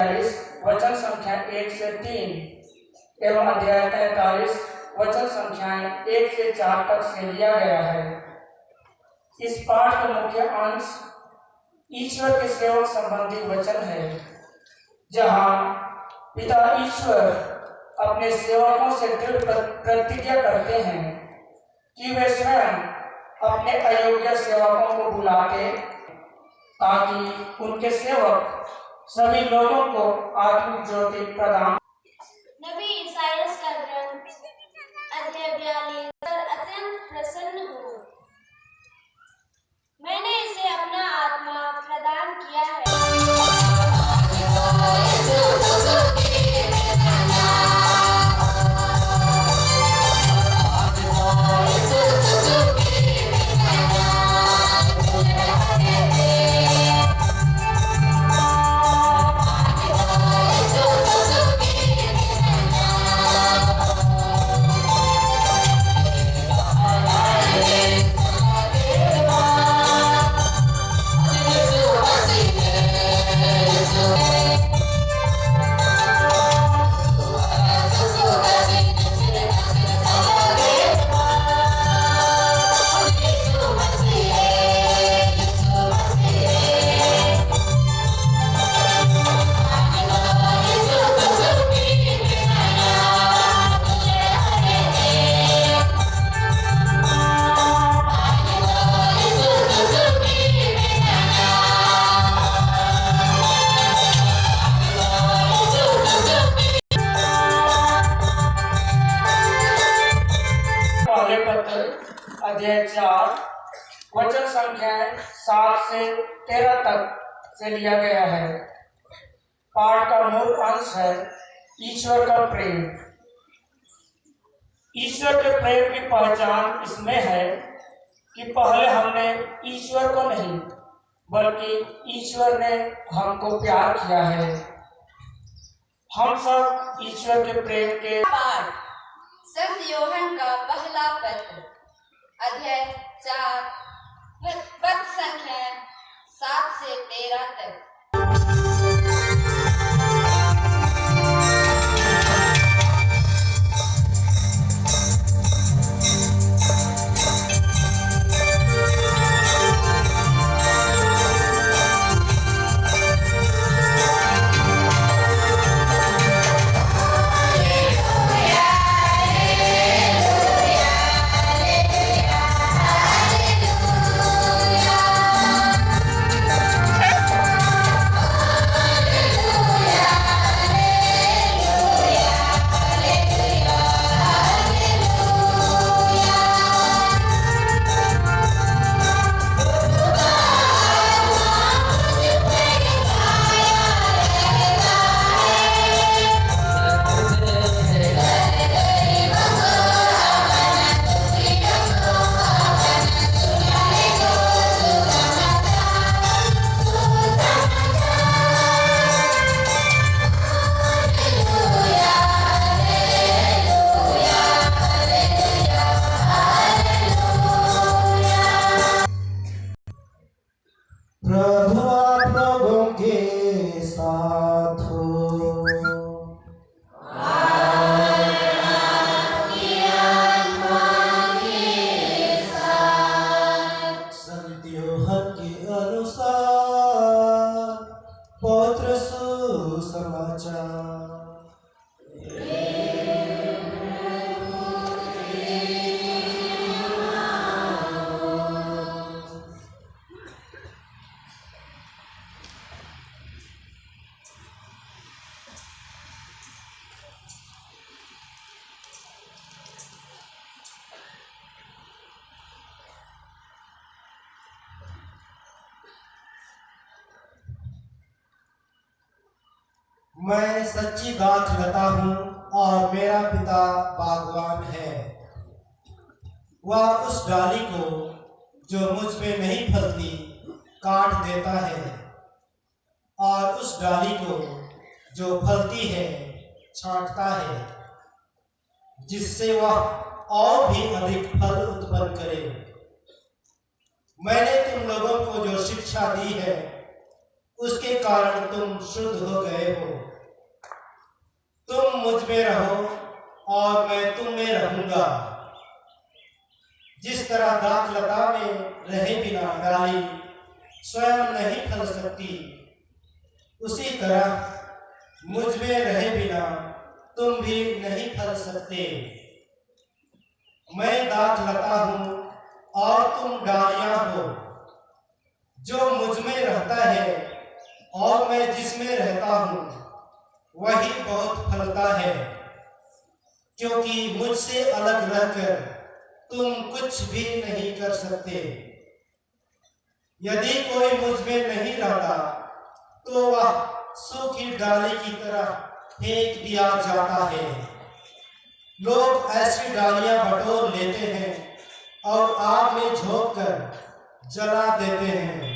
वचन संख्या 1 से 3 एवं अध्याय 43 वचन संख्याएं 1 से 4 तक से लिया गया है। इस पाठ का मुख्य अंश ईश्वर के सेवक संबंधी वचन है, जहां पिता ईश्वर अपने सेवकों से दृढ़ प्रतिज्ञा करते हैं कि वे स्वयं अपने अयोग्य सेवकों को बुलाते, ताकि उनके सेवक सभी लोगों को आत्मिक ज्योति प्रदान। नबी ईसायास का ग्रंथ अध्याय 42 पर अत्यंत प्रसन्न हूँ। मैंने इसे अपना आत्मा प्रदान किया है। अध्याय 4 वचन संख्या 7 से 13 तक से लिया गया है। पाठ का मूल अंश है ईश्वर का प्रेम। ईश्वर के प्रेम की पहचान इसमें है कि पहले हमने ईश्वर को नहीं बल्कि ईश्वर ने हमको प्यार किया है। हम सब ईश्वर के प्रेम के पाठ संत यूहन्ना का पहला पत्र अध्याय 4 पद संख्या 7 से 13 तक। मैं सच्ची गाछ लता हूँ और मेरा पिता बागवान है। वह उस डाली को जो मुझ पे नहीं फलती काट देता है और उस डाली को जो फलती है छांटता है, जिससे वह और भी अधिक फल उत्पन्न करे। मैंने तुम लोगों को जो शिक्षा दी है उसके कारण तुम शुद्ध हो गए हो। तुम मुझ में रहो और मैं तुम में रहूंगा। जिस तरह दाखलता में रहे बिना डाली स्वयं नहीं फल सकती, उसी तरह मुझ में रहे बिना तुम भी नहीं फल सकते। मैं दाखलता हूँ और तुम डालियां हो। जो मुझ में रहता है और मैं जिसमें रहता हूँ वही बहुत फलता है, क्योंकि मुझसे अलग रहकर तुम कुछ भी नहीं कर सकते। यदि कोई मुझ में नहीं रहता तो वह सूखी डाली की तरह फेंक दिया जाता है। लोग ऐसी डालियां बटोर लेते हैं और आग में झोंक कर जला देते हैं।